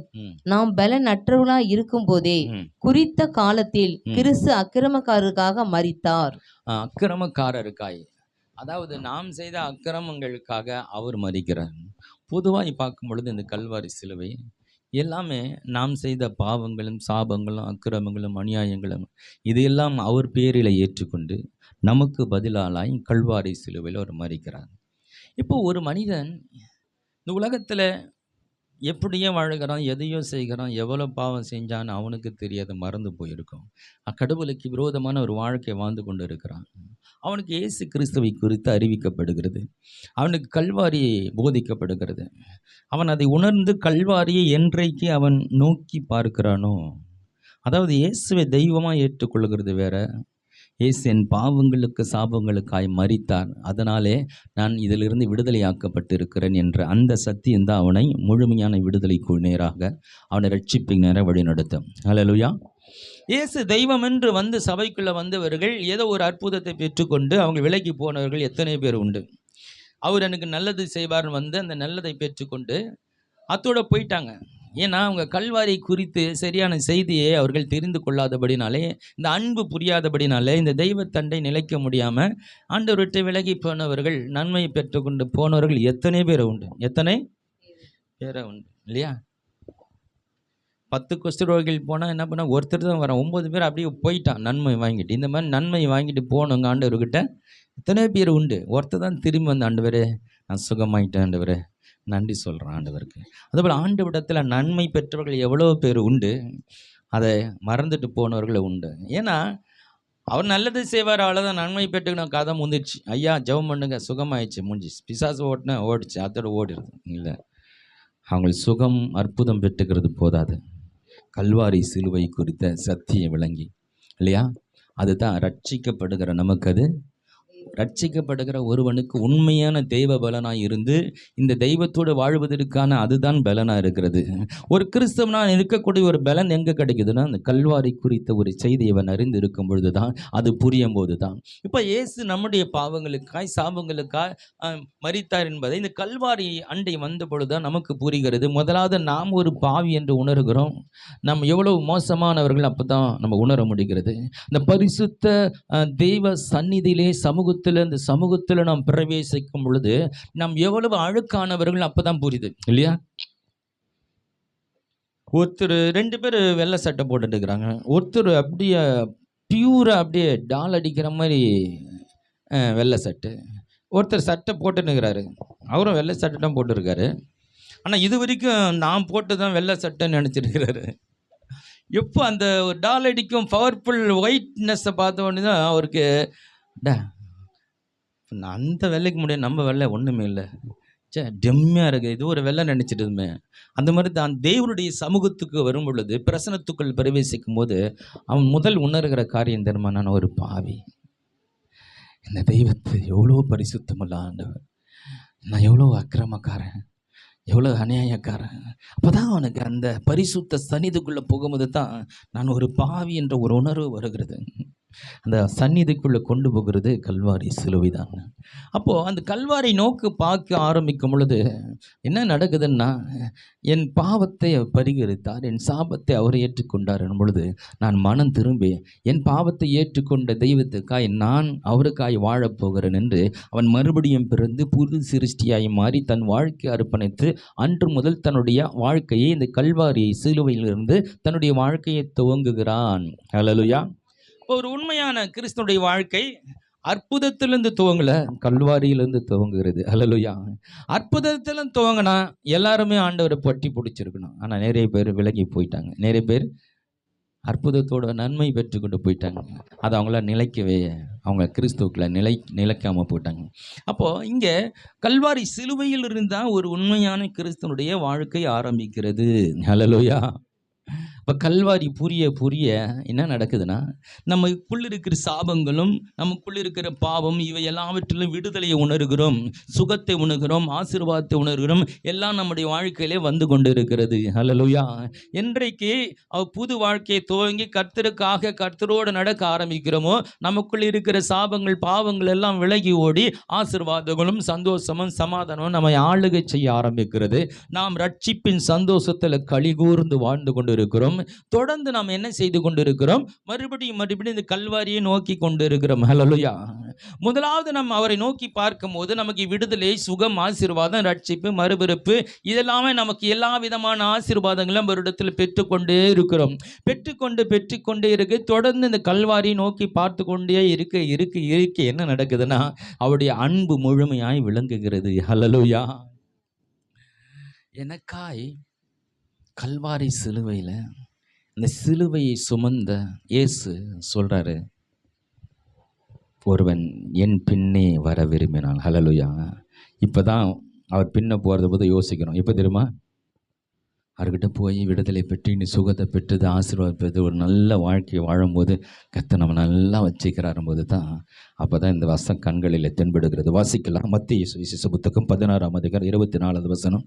நாம் பலனற்றவர்களாய் இருக்கும் போதே குறித்த காலத்தில் கிறிஸ்து அக்கிரமக்காரருக்காக மரித்தார். அக்கிரமக்காரருக்காய், அதாவது நாம் செய்த அக்கிரமங்களுக்காக அவர் மரிக்கிறார். பொதுவாக பார்க்கும் பொழுது இந்த கல்வாரி சிலுவை எல்லாமே நாம் செய்த பாவங்களும் சாபங்களும் அக்கிரமங்களும் அநியாயங்களும் இதையெல்லாம் அவர் பேரில் ஏற்றுக்கொண்டு நமக்கு பதிலாலாய் கல்வாரி சிலுவையில் அவர் மரிக்கிறார். இப்போ ஒரு மனிதன் இந்த உலகத்தில் எப்படியோ வாழ்கிறான், எதையோ செய்கிறான், எவ்வளோ பாவம் செஞ்சான்னு அவனுக்கு தெரியாத மறந்து போயிருக்கும். கடவுளுக்கு விரோதமான ஒரு வாழ்க்கை வாழ்ந்து கொண்டு இருக்கிறான். அவனுக்கு இயேசு கிறிஸ்துவை குறித்து அறிவிக்கப்படுகிறது, அவனுக்கு கல்வாரி போதிக்கப்படுகிறது. அவன் அதை உணர்ந்து கல்வாரியை என்றைக்கு அவன் நோக்கி பார்க்கிறானோ, அதாவது இயேசுவை தெய்வமாக ஏற்றுக்கொள்கிறது வேற, இயேசு என் பாவங்களுக்கு சாபங்களுக்காய் மரித்தார், அதனாலே நான் இதிலிருந்து விடுதலையாக்கப்பட்டிருக்கிறேன் என்ற அந்த சத்தியம்தான் அவனை முழுமையான விடுதலைக்கு நேராக, அவனை ரட்சிப்பு நேராக வழிநடத்தும். ஹல்லேலூயா. இயேசு தெய்வம் என்று வந்து சபைக்குள்ளே வந்தவர்கள் ஏதோ ஒரு அற்புதத்தை பெற்றுக்கொண்டு அவங்க விலைக்கு போனவர்கள் எத்தனை பேர் உண்டு. அவர் எனக்கு நல்லது செய்வார்னு வந்து அந்த நல்லதை பெற்றுக்கொண்டு அத்தோட போயிட்டாங்க. ஏன்னா அவங்க கல்வாரி குறித்து சரியான செய்தியை அவர்கள் தெரிந்து கொள்ளாதபடினாலே, இந்த அன்பு புரியாதபடினாலே, இந்த தெய்வத்தண்டை நிலைக்க முடியாமல் ஆண்டவர் விட்டு விலகி போனவர்கள், நன்மை பெற்றுக்கொண்டு போனவர்கள் எத்தனை பேர் உண்டு, எத்தனை பேரை உண்டு இல்லையா? 10 குஷ்டரோகிகள் போனால் என்ன பண்ணால் ஒருத்தர் தான் வரான், 9 பேர் அப்படியே போயிட்டான் நன்மை வாங்கிட்டு. இந்த மாதிரி நன்மை வாங்கிட்டு போனவங்க ஆண்டவர்கிட்ட எத்தனை பேர் உண்டு? ஒருத்தர் தான் திரும்பி வந்து, ஆண்டவரே நான் சுகமாயிட்டேன் ஆண்டவரே, நன்றி சொல்கிறேன் ஆண்டவருக்கு. அதுபோல் ஆண்டவரிடத்தில் நன்மை பெற்றவர்கள் எவ்வளோ பேர் உண்டு, அதை மறந்துட்டு போனவர்கள் உண்டு. ஏன்னா அவர் நல்லது செய்வார், அவ்வளோதான். நன்மை பெற்றுக்கணும், கதை முந்திடுச்சு. ஐயா ஜெபம் பண்ணுங்க, சுகமாயிடுச்சு, முடிஞ்சிச்சு. பிசாசு ஓட்டினா ஓடிச்சு, அதோட ஓடிடுது இல்லை. அவங்களுக்கு சுகம் அற்புதம் பெற்றுக்கிறது போதாது, கல்வாரி சிலுவை குறித்த சத்தியம் விளங்கி இல்லையா? அதுதான் ரட்சிக்கப்படுகிற நமக்கு, அது ரட்சிக்கப்படுகிற ஒருவனுக்கு உண்மையான தெய்வ பலனாய் இருந்து இந்த தெய்வத்தோடு வாழ்வதற்கான அதுதான் பலனாக இருக்கிறது. ஒரு கிறிஸ்தவனாக இருக்கக்கூடிய ஒரு பலன் எங்கே கிடைக்குதுன்னா, அந்த கல்வாரி குறித்த ஒரு செய்தி இவன் அறிந்து இருக்கும் பொழுது தான், அது புரியும் போது தான். இப்போ இயேசு நம்முடைய பாவங்களுக்காய் சாபங்களுக்காய் மரித்தார் என்பதை இந்த கல்வாரி அண்டை வந்த பொழுது தான் நமக்கு புரிகிறது. முதலாவது நாம் ஒரு பாவி என்று உணர்கிறோம். நம்ம எவ்வளவு மோசமானவர்கள் அப்போ தான் நம்ம உணர முடிகிறது. இந்த பரிசுத்த தெய்வ சந்நிதியிலே இந்த சமூகத்தில் நாம் பிரவேசிக்கும் பொழுது நாம் எவ்வளவு அழுக்கானவர்கள் அப்பதான் புரியுது இல்லையா? ஒருத்தர் 2 பேர் வெள்ளை சட்டை போட்டுட்டு இருக்கிறாங்க, ஒருத்தர் அப்படியே பியூரா அப்படியே டால் அடிக்கிற மாதிரி வெள்ளை சட்டை, ஒருத்தர் சட்டை போட்டுன்னுக்கிறாரு, அவரும் வெள்ளை சட்டை தான் போட்டுருக்காரு. ஆனால் இது வரைக்கும் நான் போட்டு தான் வெள்ளை சட்டைன்னு நினச்சிருக்கிறாரு. எப்போ அந்த டால் அடிக்கும் பவர்ஃபுல் ஒயிட்னஸை பார்த்த உடனே தான் அவருக்கு அந்த வெள்ளைக்கு முடியும், நம்ம வெள்ளை ஒன்றுமே இல்லை, டெம்மையாக இருக்குது, இது ஒரு வெள்ளை நினச்சிட்டுமே. அந்த மாதிரி தான் தேவனுடைய சமூகத்துக்கு வரும் பொழுது, பிரசனத்துக்குள் பிரவேசிக்கும் போது அவன் முதல் உணர்கிற காரியம் தெரியுமா? நான் ஒரு பாவி, இந்த தெய்வத்தை எவ்வளோ பரிசுத்தமல்ல ஆண்டவர், நான் எவ்வளோ அக்கிரமக்காரன், எவ்வளோ அநியாயக்காரன். அப்போ தான் அவனுக்கு அந்த பரிசுத்த சந்நிதிக்குள்ளே போகும்போது தான் நான் ஒரு பாவி என்ற ஒரு உணர்வு வருகிறது. அந்த சந்நிதிக்குள்ளே கொண்டு போகிறது கல்வாரி சிலுவை தான். அப்போது அந்த கல்வாரி நோக்கு பார்க்க ஆரம்பிக்கும் பொழுது என்ன நடக்குதுன்னா, என் பாவத்தை அவர் பரிகரித்தார், என் சாபத்தை அவர் ஏற்றுக்கொண்டார் எனும் பொழுது நான் மனம் திரும்பி என் பாவத்தை ஏற்றுக்கொண்ட தெய்வத்துக்காய் நான் அவருக்காய் வாழப்போகிறேன் என்று அவன் மறுபடியும் பிறந்து புது சிருஷ்டியாய் மாறி தன் வாழ்க்கை அர்ப்பணித்து அன்று முதல் தன்னுடைய வாழ்க்கையை இந்த கல்வாரி சிலுவையிலிருந்து தன்னுடைய வாழ்க்கையை துவங்குகிறான். ஹல்லேலூயா. ஒரு உண்மையான கிறிஸ்துனுடைய வாழ்க்கை அற்புதத்திலிருந்து துவங்கல, கல்வாரியிலிருந்து துவங்குகிறது. ஹல்லேலூயா. அற்புதத்திலும் துவங்கினா எல்லாருமே ஆண்டவரை பற்றி பிடிச்சிருக்கணும். ஆனால் நிறைய பேர் விலகி போயிட்டாங்க, நிறைய பேர் அற்புதத்தோட நன்மை பெற்றுக்கொண்டு போயிட்டாங்க. அதை அவங்கள நிலைக்கவே, அவங்க கிறிஸ்துவுக்குள்ள நிலைக்காமல் போயிட்டாங்க. அப்போது இங்கே கல்வாரி சிலுவையில் இருந்தால் ஒரு உண்மையான கிறிஸ்துவனுடைய வாழ்க்கை ஆரம்பிக்கிறது. ஹல்லேலூயா. இப்போ கல்வாரி புரிய என்ன நடக்குதுன்னா, நமக்குள்ள இருக்கிற சாபங்களும் நமக்குள்ள இருக்கிற பாவம் இவை எல்லாவற்றிலும் விடுதலையை உணர்கிறோம், சுகத்தை உணர்கிறோம், ஆசீர்வாதத்தை உணர்கிறோம், எல்லாம் நம்முடைய வாழ்க்கையிலே வந்து கொண்டு இருக்கிறது. ஹல்லேலூயா. என்றைக்கு புது வாழ்க்கையை துவங்கி கர்த்தருக்காக கர்த்தரோடு நடக்க ஆரம்பிக்கிறோமோ, நமக்குள்ள இருக்கிற சாபங்கள் பாவங்கள் எல்லாம் விலகி ஓடி ஆசீர்வாதங்களும் சந்தோஷமும் சமாதானமும் நம்மை ஆளுகை செய்ய ஆரம்பிக்கிறது. நாம் ரட்சிப்பின் சந்தோஷத்தில் களிகூர்ந்து வாழ்ந்து கொண்டு இருக்கிறோம். தொடர்ந்து நாம் என்ன செய்து கொண்டிருக்கிறோம்? மறுபடியும் இந்த கல்வாரியை நோக்கி கொண்டு இருக்கிறோம். ஹல்லேலூயா. முதலாவது நம்ம அவரை நோக்கி பார்க்கும் போது நமக்கு விடுதலை, சுகம், ஆசீர்வாதம், ரட்சிப்பு, மறுபிறப்பு இதெல்லாமே நமக்கு எல்லா விதமான ஆசீர்வாதங்களும் ஒரு இடத்தில் பெற்றுக்கொண்டே இருக்கிறோம். பெற்றுக்கொண்டே இருக்கு. தொடர்ந்து இந்த கல்வாரியை நோக்கி பார்த்து கொண்டே இருக்க என்ன நடக்குதுன்னா, அவருடைய அன்பு முழுமையாய் விளங்குகிறது. ஹல்லேலூயா. எனக்காய் கல்வாரி சிலுவையில் இந்த சிலுவையை சுமந்த இயேசு சொல்கிறாரு, ஒருவன் என் பின்னே வர விரும்பினான். ஹல்லேலூயா. இப்போ தான் அவர் பின்ன போகிறத போது யோசிக்கணும். எப்போ தெரியுமா? அவர்கிட்ட போய் விடுதலை பெற்று நீ சுகத்தை பெற்றது ஆசீர்வாதம் பெற்று ஒரு நல்ல வாழ்க்கையை வாழும்போது கர்த்தர் நம்ம நல்லா வச்சுக்கிறாரும் போது தான், அப்போ தான் இந்த வசனம் கண்களில் தென்படுகிறது. வாசிக்கலாம். மத்தேயு சுவிசேஷ புத்தகம் 16ஆம் அதிகாரம் 24வது வசனம்.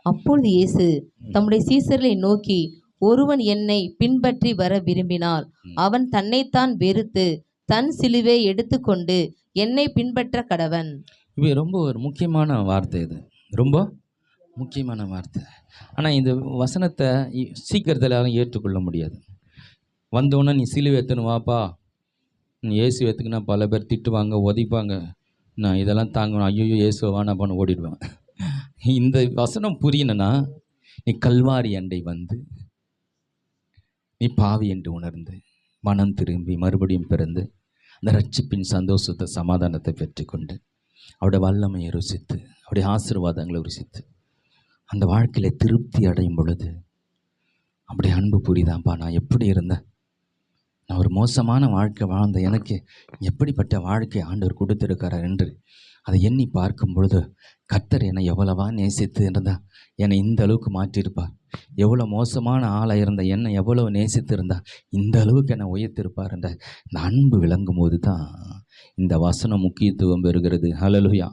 அப்பொழுது இயேசு தம்முடைய சீசர்களை நோக்கி, ஒருவன் என்னை பின்பற்றி வர விரும்பினால் அவன் தன்னைத்தான் வெறுத்து தன் சிலுவை எடுத்துக்கொண்டு என்னை பின்பற்ற கடவன். இது ரொம்ப ஒரு முக்கியமான வார்த்தை. இது ரொம்ப முக்கியமான வார்த்தை. ஆனால் இந்த வசனத்தை சீக்கிரத்தில் யாரும் ஏற்றுக்கொள்ள முடியாது. வந்தோடனே நீ சிலுவை எடுத்துன்னு வாப்பா, நீ இயேசு எடுத்துக்கினா பல பேர் திட்டுவாங்க, உதைப்பாங்க, நான் இதெல்லாம் தாங்கணும், ஐயோ இயேசுவை வானாப்பான்னு ஓடிடுவேன். இந்த வசனம் புரியணுன்னா நீ கல்வாரி அண்டை வந்து நீ பாவி என்று உணர்ந்து மனம் திரும்பி மறுபடியும் பிறந்து அந்த ரட்சிப்பின் சந்தோஷத்தை சமாதானத்தை பெற்றுக்கொண்டு அவருடைய வல்லமையை ருசித்து அவருடைய ஆசீர்வாதங்களை ருசித்து அந்த வாழ்க்கையில் திருப்தி அடையும் பொழுது அப்படி அன்பு புரியுதாப்பா, நான் எப்படி இருந்தேன், நான் ஒரு மோசமான வாழ்க்கை வாழ்ந்த எனக்கு எப்படிப்பட்ட வாழ்க்கை ஆண்டவர் கொடுத்திருக்கிறார் என்று அதை எண்ணி பார்க்கும் பொழுது கர்த்தர் என்னை எவ்வளவா நேசித்து இருந்தால் என்னை இந்த அளவுக்கு மாற்றியிருப்பார், எவ்வளோ மோசமான ஆளாக இருந்த என்னை எவ்வளோ நேசித்து இருந்தால் இந்த அளவுக்கு என்னை உயர்த்திருப்பார் என்ற இந்த அன்பு விளங்கும் போது தான் இந்த வசனம் முக்கியத்துவம் பெறுகிறது. ஹல்லேலூயா.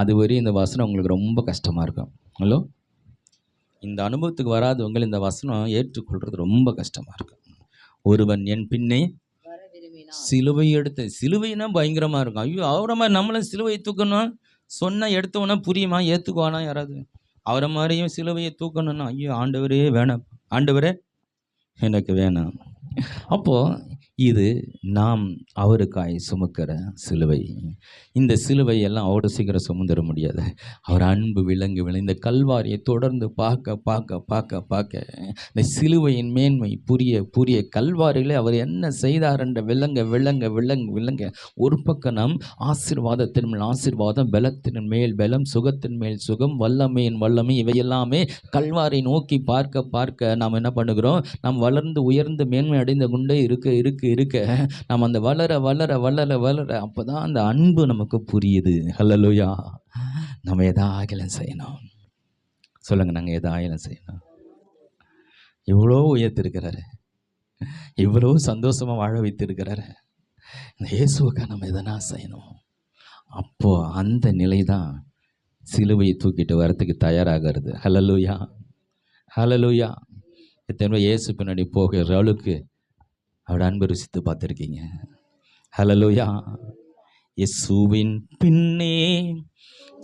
அதுவரை இந்த வசனம் உங்களுக்கு ரொம்ப கஷ்டமாக இருக்கும். ஹலோ, இந்த அனுபவத்துக்கு வராதவங்க இந்த வசனம் ஏற்றுக்கொள்வது ரொம்ப கஷ்டமாக இருக்கும். ஒருவன் என் பின்னே சிலுவை எடுத்து, சிலுவைனா பயங்கரமாக இருக்கும். ஐயோ, அவரை மாதிரி நம்மளும் சிலுவையை தூக்கணும் சொன்னால் எடுத்தவொன்னே புரியுமா, ஏற்றுக்குவானா யாராவது? அவரை மாதிரியும் சிலுவையை தூக்கணும்னா ஐயோ ஆண்டவரே வேணாம், ஆண்டவரே எனக்கு வேணாம். அப்போது இது நாம் அவருக்காய் சுமக்கிற சிலுவை. இந்த சிலுவை எல்லாம் அவ்வளோ சீக்கிரம் சுமந்துட முடியாது. அவர் அன்பு விளங்கு இந்த கல்வாரியை தொடர்ந்து பார்க்க பார்க்க பார்க்க பார்க்க இந்த சிலுவையின் மேன்மை புரிய புரிய கல்வாரியில் அவர் என்ன செய்தார் என்ற விளங்க விளங்க விளங்க விளங்க ஒரு பக்கம் நாம் ஆசீர்வாதத்தின் மேல் ஆசீர்வாதம், பலத்தின் மேல் பலம், சுகத்தின் மேல் சுகம், வல்லமையின் வல்லமை, இவையெல்லாமே கல்வாரை நோக்கி பார்க்க பார்க்க நாம் என்ன பண்ணுகிறோம், நாம் வளர்ந்து உயர்ந்து மேன்மை அடைந்து கொண்டே இருக்க இருக்க இருக்க நாம் அந்த வளர வளர வளர வளர அப்போ தான் அந்த அன்பு நமக்கு புரியுது. ஹல்லேலூயா. நம்ம எதாகிலும் செய்யணும். சொல்லுங்கள், நாங்கள் எதாகிலும் செய்யணும். இவ்வளோ உயர்த்திருக்கிறாரு, இவ்வளோ சந்தோஷமாக வாழ வைத்திருக்கிறாரு. இந்த இயேசுவுக்காக நம்ம எதனா செய்யணும். அப்போது அந்த நிலை தான் சிலுவையை தூக்கிட்டு வரத்துக்கு தயாராகிறது. ஹல்லேலூயா. ஹல்லேலூயா. எத்தனை இயேசு பின்னாடி போகிற அளவுக்கு அவரோட அன்பு ருசித்து பார்த்துருக்கீங்க. ஹல்லேலூயா. இயேசுவின் பின்னே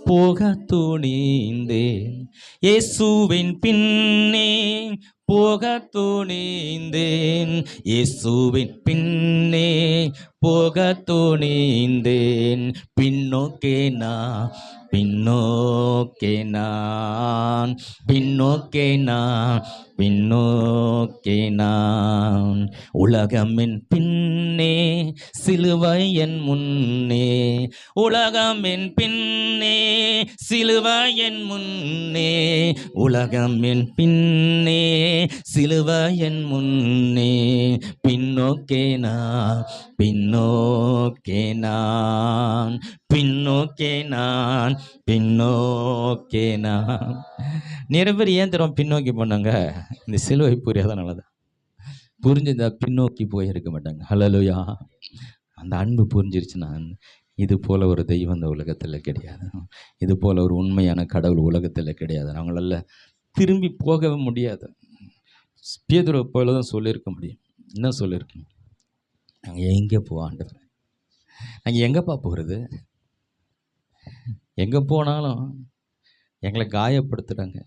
போக துணிந்தேன், இயேசுவின் பின்னே போக துணிந்தேன், இயேசுவின் பின்னே போக துணிந்தேன், பின்னோக்கே நான் பின்னோக்கே நான் பின்னோக்கே நான் பின்னோக்கே நான், உலகமின் பின்னே சிலுவை என் முன்னே, உலகமின் பின்னே சிலுவை என் முன்னே, உலகமின் பின்னே சிலுவை என் முன்னே, பின்னோக்கே நான் பின்னோக்கே நான் பின்னோக்கே நான் பின்னோக்கே நான். நிறைய பேர் ஏன் தரும் பின்னோக்கி போனாங்க, இந்த சிலுவை புரியாதனால தான். புரிஞ்சுதா பின்னோக்கி போயிருக்க மாட்டாங்க. ஹல்லேலூயா. அந்த அன்பு புரிஞ்சிருச்சுன்னா இது போல் ஒரு தெய்வம் இந்த உலகத்தில் கிடையாது, இது போல் ஒரு உண்மையான கடவுள் உலகத்தில் கிடையாது. அவங்களால திரும்பி போகவே முடியாது. பேதுரு போல தான் சொல்லியிருக்க முடியும். என்ன சொல்லியிருக்கணும், நாங்கள் எங்கே ஆண்டவர், நாங்கள் எங்கேப்பா போகிறது, எங்கே போனாலும் எங்களை காயப்படுத்துகிறாங்க,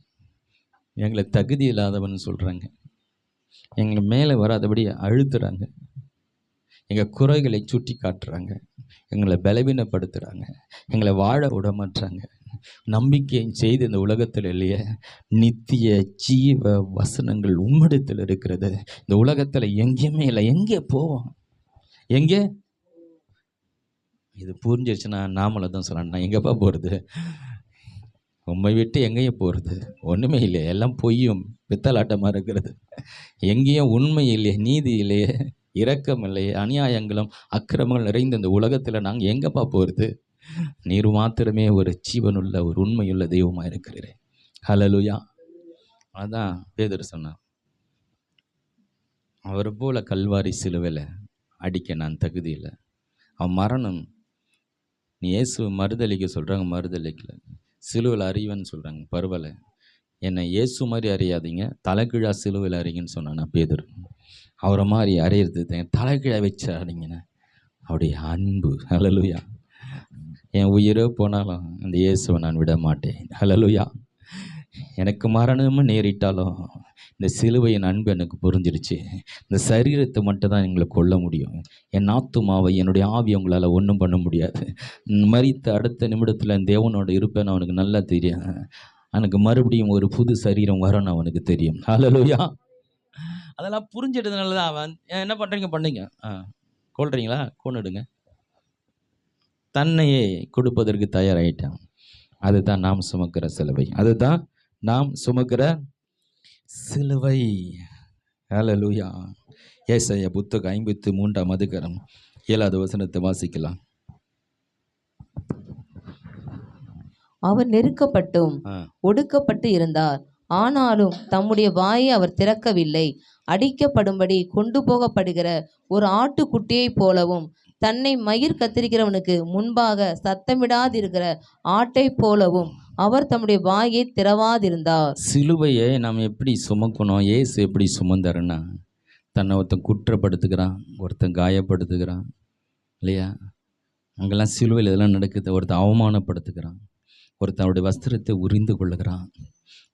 எங்களை தகுதி இல்லாதவன்னு சொல்கிறாங்க, எங்களை மேலே வராதபடி அழுத்துறாங்க, எங்கள் குறைகளை சுட்டி காட்டுறாங்க, எங்களை பலவீனப்படுத்துகிறாங்க, எங்களை வாழ விடமாட்டுறாங்க. நம்பிக்கை செய்து இந்த உலகத்தில் இல்லையே, நித்திய ஜீவ வசனங்கள் உம்மிடத்தில் இருக்கிறது. இந்த உலகத்தில் எங்கேயுமே இல்லை, எங்கே போவோம், எங்கே? இது புரிஞ்சிருச்சுன்னா நாமளை தான் சொல்லணும், நான் எங்கேப்பா போகிறது, உண்மை விட்டு எங்கேயும் போகிறது, ஒன்றுமே இல்லை, எல்லாம் பொய்யும் பித்தலாட்டமாக இருக்கிறது, எங்கேயும் உண்மை இல்லையே, நீதி இல்லையே, இரக்கம் இல்லையே, அநியாயங்களும் அக்கிரமங்கள் நிறைந்த இந்த உலகத்தில் நாங்கள் எங்கேப்பா போகிறது, நீர் மாத்திரமே ஒரு ஜீவனுள்ள ஒரு உண்மையுள்ள தெய்வமாக இருக்கிறீரே. ஹல்லேலூயா. அதான் பேதுரு சொன்னான், அவர் போல கல்வாரி சிலுவையில் அடிக்க நான் தகுதி இல்லை. அவன் மரணம், நீ இயேசு மறுதளிக்க சொல்கிறாங்க, மறுதளிக்கல, சிலுவையில் அறிவன்னு சொல்கிறாங்க, பரவாயில்ல, என்னை இயேசு மாதிரி அறியாதீங்க, தலைக்கீழா சிலுவையில் அறிங்கன்னு சொன்னான் பேதுரு. அவரை மாதிரி அறியறது தலைக்கீழா வச்சு அறிங்கண்ணே, அவருடைய அன்பு. ஹல்லேலூயா. என் உயிரே போனாலும் அந்த இயேசுவை நான் விட மாட்டேன். ஹல்லேலூயா. எனக்கு மரணமும் நேரிட்டாலும் இந்த சிலுவையின் அன்பு எனக்கு புரிஞ்சிருச்சு. இந்த சரீரத்தை மட்டும் தான் எங்களை கொல்ல முடியும். என் ஆத்துமாவை, என்னுடைய ஆவி உங்களால் ஒன்றும் பண்ண முடியாது. மரித்த அடுத்த நிமிடத்தில் என் தேவனோட இருப்பேன்னு அவனுக்கு நல்லா தெரியும். எனக்கு மறுபடியும் ஒரு புது சரீரம் வரும்னு அவனுக்கு தெரியும். ஹல்லேலூயா. அதெல்லாம் புரிஞ்சிட்டதுனால தான் அவன் என்ன பண்ணுறீங்க பண்ணுங்க, கொள்றீங்களா கொன்னுடுங்க, தன்னையே கொடுப்பதற்கு தயாராகிட்டான். அதுதான் நாம் சுமக்கிற சிலுவை. அதுதான் நாம் சுமக்கிற சிலுவை. ஹல்லேலூயா. ஏசாயா புத்தகம் 53ஆம் அதிகாரம் 7வது வசனத்தை வாசிக்கலாம். அவர் நெருக்கப்பட்டும் ஒடுக்கப்பட்டு இருந்தார், ஆனாலும் தம்முடைய வாயை அவர் திறக்கவில்லை. அடிக்கப்படும்படி கொண்டு போகப்படுகிற ஒரு ஆட்டுக்குட்டியைப் போலவும், தன்னை மயிர் கத்திரிக்கிறவனுக்கு முன்பாக சத்தமிடாதிருக்கிற ஆட்டை போலவும் அவர் தம்முடைய வாயை திறவாதிருந்தார். சிலுவையை நாம் எப்படி சுமக்கணும்? ஏசு எப்படி சுமந்தாருன்னா, தன்னை ஒருத்தன் குற்றப்படுத்துகிறான், ஒருத்தன் காயப்படுத்துகிறான் இல்லையா? அங்கெல்லாம் சிலுவையில் இதெல்லாம் நடக்குது. ஒருத்தன் அவமானப்படுத்துகிறான், ஒருத்தனுடைய வஸ்திரத்தை உரிந்து கொள்ளுகிறான்,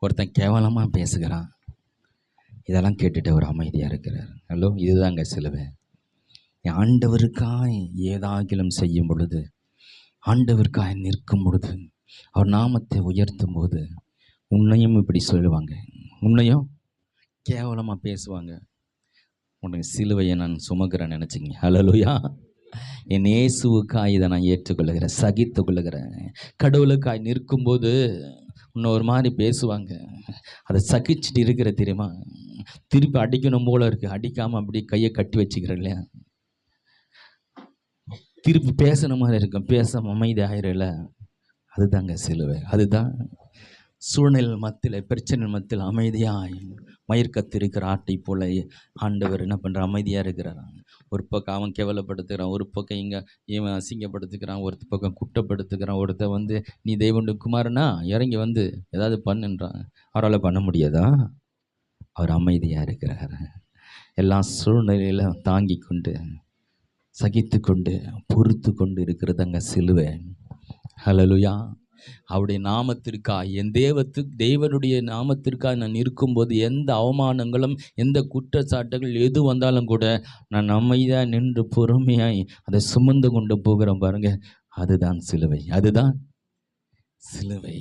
ஒருத்தன் கேவலமாக பேசுகிறான். இதெல்லாம் கேட்டுட்டு அவர் அமைதியாக இருக்கிறார். ஹலோ, இதுதாங்க சிலுவை. ஆண்டவருக்காய் ஏதாகிலும் செய்யும் பொழுது, ஆண்டவருக்காய் நிற்கும் பொழுது, அவர் நாமத்தை உயர்த்தும் போது உன்னையும் இப்படி சொல்லுவாங்க, உன்னையும் கேவலமாக பேசுவாங்க. உனக்கு சிலுவையை நான் சுமக்கிறேன்னு நினச்சிங்க. ஹல்லேலூயா. என் இயேசுவுக்காய் இதை நான் ஏற்றுக்கொள்ளுகிறேன், சகித்து கொள்ளுகிறேன். கடவுளுக்காய் நிற்கும்போது இன்னும் ஒரு மாதிரி பேசுவாங்க. அதை சகிச்சுட்டு இருக்கிற தெரியுமா? திருப்பி அடிக்கணும் போல இருக்குது, அடிக்காமல் அப்படி கையை கட்டி வச்சுக்கிறேன் இல்லையா? திருப்பி பேசணும் மாதிரி இருக்கும், பேச அமைதி ஆயிரல. அதுதாங்க சிலுவை. அதுதான் சூழ்நிலை மத்தியில், பிரச்சனை மத்தியில் அமைதியாய் மயிர் கத்திருக்கிற ஆட்டை போல ஆண்டவர் என்ன பண்ணுற, அமைதியாக இருக்கிறார். ஒரு பக்கம் அவன் கேவலப்படுத்துகிறான், ஒரு பக்கம் இங்கே இவன் அசிங்கப்படுத்துக்கிறான், ஒரு பக்கம் குற்றப்படுத்துக்கிறான், ஒருத்தன் நீ தெய்வனுடைய குமாரனா இறங்கி ஏதாவது பண்ணுன்றான். அவரால் பண்ண முடியாதா? அவர் அமைதியாக இருக்கிறார். எல்லா சூழ்நிலையில தாங்கி கொண்டு, சகித்து கொண்டு, பொறுத்து கொண்டு இருக்கிறதாங்க சிலுவை. ஹல்லேலூயா. அவருடைய நாமத்திற்காக, என் தேவனுடைய நாமத்திற்காக நான் இருக்கும்போது எந்த அவமானங்களும், எந்த குற்றச்சாட்டுகள் எது வந்தாலும் கூட நான் அமைதியாக நின்று பொறுமையாய் அதை சுமந்து கொண்டு போகிறோம் பாருங்க. அதுதான் சிலுவை. அதுதான் சிலுவை.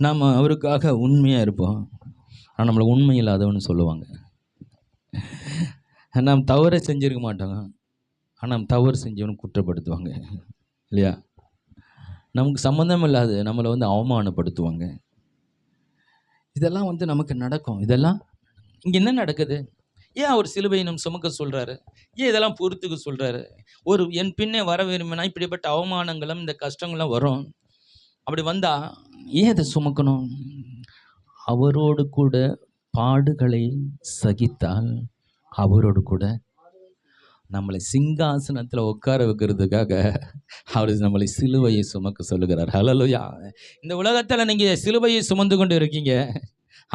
நாம் அவருக்காக உண்மையாக இருப்போம். ஆனால் நம்மளை உண்மை இல்லாதவன்னு சொல்லுவாங்க. நாம் தவறை செஞ்சிருக்க மாட்டாங்க, ஆனால் தவறு செஞ்சவனு குற்றப்படுத்துவாங்க இல்லையா? நமக்கு சம்மந்தம் இல்லாத நம்மளை அவமானப்படுத்துவாங்க. இதெல்லாம் நமக்கு நடக்கும். இதெல்லாம் இங்கே என்ன நடக்குது? ஏன் அவர் சிலுவையை நம்ம சுமக்க சொல்கிறாரு? ஏன் இதெல்லாம் பொறுத்துக்க சொல்கிறாரு? என் பின்னே வர விரும்பினா இப்படிப்பட்ட அவமானங்களும் இந்த கஷ்டங்களும் வரும். அப்படி வந்தால் ஏன் அதை சுமக்கணும்? அவரோடு கூட பாடுகளை சகித்தால் அவரோடு கூட நம்மளை சிங்காசனத்தில் உட்கார வைக்கிறதுக்காக அவர் நம்மளை சிலுவையை சுமக்க சொல்லுகிறார். ஹல்லேலூயா. இந்த உலகத்தில் நீங்கள் சிலுவையை சுமந்து கொண்டு இருக்கீங்க,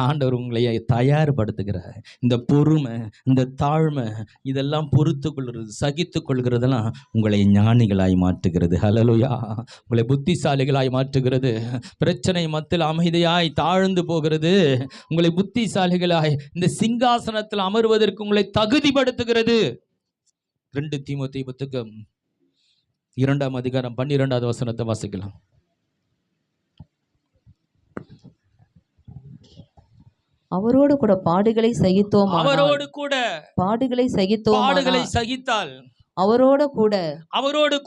ஆண்டவர் உங்களை தயார்படுத்துகிறார். இந்த பொறுமை, இந்த தாழ்மை, இதெல்லாம் பொறுத்து கொள்கிறது, சகித்து கொள்கிறதெல்லாம் உங்களை ஞானிகளாய் மாற்றுகிறது. ஹல்லேலூயா. உங்களை புத்திசாலிகளாய் மாற்றுகிறது. பிரச்சனை மத்தியில் அமைதியாய் தாழ்ந்து போகிறது. உங்களை புத்திசாலிகளாய் இந்த சிங்காசனத்தில் அமர்வதற்கு உங்களை தகுதிப்படுத்துகிறது. 2 தீமோத்தேயு புத்தகம் 2ஆம் அதிகாரம் 12வது வசனத்தை வாசிக்கலாம். அவரோடு கூட பாடுகளை சகித்தோம், அவரோடு கூட பாடுகளை சகித்தோம், பாடுகளை சகித்தால் அவரோடு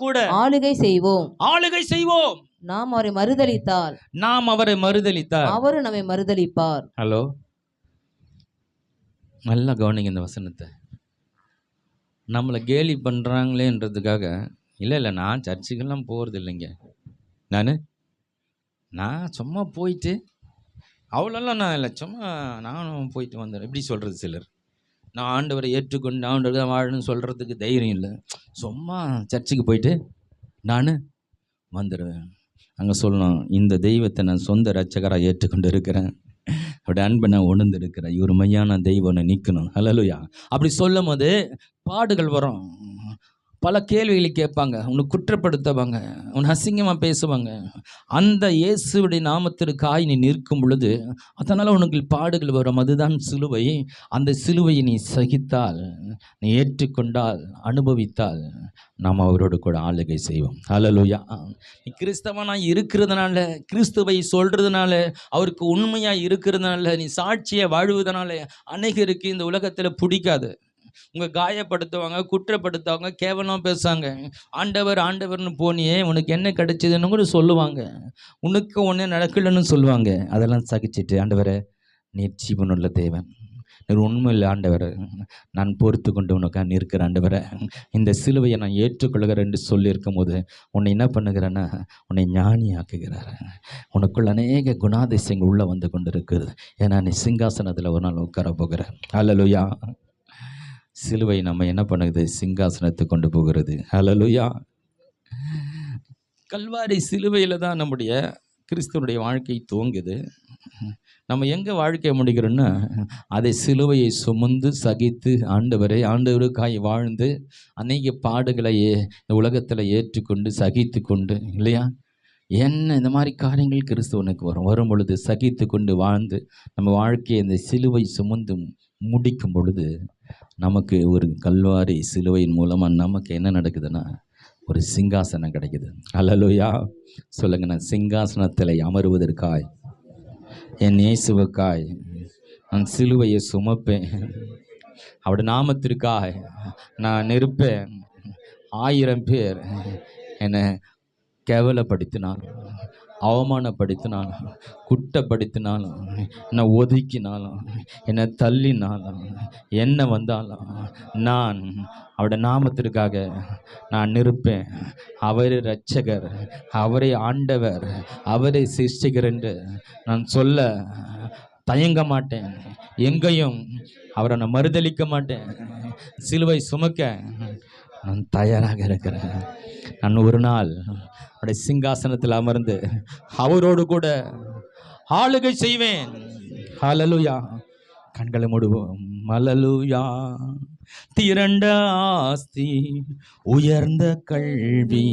கூட ஆளுகை செய்வோம். நாம் அவரை மறுதலித்தால் அவரும் நம்மை மறுதலிப்பார். ஹலோ, நல்லா கவனிங்க இந்த வசனத்தை. நம்மளை கேலி பண்ணுறாங்களேன்றதுக்காக இல்லை, நான் சர்ச்சுக்கெல்லாம் போகிறது இல்லைங்க. நான் சும்மா போயிட்டு அவ்வளோலாம் நான் இல்லை, சும்மா நானும் போயிட்டு வந்துடுறேன் இப்படி சொல்கிறது சிலர். நான் ஆண்டவரை ஏற்றுக்கொண்டு ஆண்டவர் தான் வாழணும்னு சொல்கிறதுக்கு தைரியம் இல்லை. சும்மா சர்ச்சுக்கு போயிட்டு நான் வந்துடுவேன். அங்கே சொல்லணும், இந்த தெய்வத்தை நான் சொந்த ரட்சகராக ஏற்றுக்கொண்டு இருக்கிறேன், அவருடைய அன்பை நான் உணர்ந்து இருக்கிறேன், இவர் மையான தெய்வனை நிற்கணும். ஹல்லேலூயா. அப்படி சொல்லும் போது பாடுகள் வரும். பல கேள்விகளை கேட்பாங்க, உன்னை குற்றப்படுத்துவாங்க, உன்னை அசிங்கமாக பேசுவாங்க. அந்த இயேசுவுடைய நாமத்திற்காய் நீ நிற்கும் பொழுது அதனால் உனக்கு பாடுகள் வரும். அதுதான் சிலுவை. அந்த சிலுவையை நீ சகித்தால், நீ ஏற்றுக்கொண்டால், அனுபவித்தால், நாம் அவரோடு கூட ஆளுகை செய்வோம். ஹல்லேலூயா. நீ கிறிஸ்தவனாக இருக்கிறதுனால, கிறிஸ்துவை சொல்கிறதுனால, அவருக்கு உண்மையாக இருக்கிறதுனால, நீ சாட்சியை வாழ்வதனால அநேகருக்கு இந்த உலகத்தில் பிடிக்காது. உங்கள் காயப்படுத்துவாங்க, குற்றப்படுத்துவாங்க, கேவலமாக பேசுவாங்க. ஆண்டவர் ஆண்டவர்னு போனியே, உனக்கு என்ன கிடைச்சதுன்னு கூட சொல்லுவாங்க. உனக்கு ஒன்று நடக்கலன்னு சொல்லுவாங்க. அதெல்லாம் சகிச்சிட்டு, ஆண்டவரை நீர் ஜீவனுள்ள தேவன், நீர் உண்மையில் ஆண்டவர், நான் பொறுத்து கொண்டு உனக்காக நிற்கிற ஆண்டவரை, இந்த சிலுவையை நான் ஏற்றுக்கொள்கிறேன் என்று சொல்லியிருக்கும் போது உன்னை என்ன பண்ணுகிறேன்னா, உன்னை ஞானி ஆக்குகிறார். உனக்குள்ள அநேக குணாதிசயங்கள் உள்ளே வந்து கொண்டு இருக்குது. ஏன்னா நீ சிங்காசனத்தில் ஒரு நாள் உட்கார போகிற. ஹல்லேலூயா. சிலுவை நம்ம என்ன பண்ணுது? சிங்காசனத்தை கொண்டு போகிறது. ஹல்லேலூயா. கல்வாரி சிலுவையில் தான் நம்முடைய கிறிஸ்துவனுடைய வாழ்க்கை துவங்குது. நம்ம எங்கே வாழ்க்கையை முடிக்கிறோன்னா, அதை சிலுவையை சுமந்து சகித்து ஆண்டவருக்காய் வாழ்ந்து அநேக பாடுகளை இந்த உலகத்தில் ஏற்றுக்கொண்டு சகித்து கொண்டு, இல்லையா, என்ன இந்த மாதிரி காரியங்கள் கிறிஸ்துவனுக்கு வரும் பொழுது சகித்து கொண்டு வாழ்ந்து நம்ம வாழ்க்கையை இந்த சிலுவை சுமந்து முடிக்கும் பொழுது நமக்கு ஒரு கல்வாரி சிலுவையின் மூலமாக நமக்கு என்ன நடக்குதுன்னா, ஒரு சிங்காசனம் கிடைக்குது. ஹல்லேலூயா. சொல்லுங்க, நான் சிங்காசனத்தில் அமருவதற்காய், என் இயேசுவுக்காய் நான் சிலுவையை சுமப்பேன். அவருடைய நாமத்திற்காக நான் இருப்பேன். 1000 பேர் என்னை கேவலப்படுத்தினாலும், அவமானப்படுத்தினாலும், குற்றப்படுத்தினாலும், என்னை ஒதுக்கினாலும், என்னை தள்ளினாலும், என்ன வந்தாலும் நான் அவருடைய நாமத்திற்காக நான் நிற்பேன். அவரே இரட்சகர், அவரே ஆண்டவர், அவரே சிருஷ்டிகர் என்று நான் சொல்ல தயங்க மாட்டேன். எங்கேயும் அவரை நான் மறுதலிக்க மாட்டேன். சிலுவை சுமக்க நான் தயாராக இருக்கிறேன். நான் ஒரு நாள் அவருடைய சிங்காசனத்தில் அமர்ந்து அவரோடு கூட ஆளுகை செய்வேன். ஹல்லேலூயா. கண்களை மூடுவோம். ஹல்லேலூயா. திரண்ட ஆஸ்தி, உயர்ந்த கல்வி,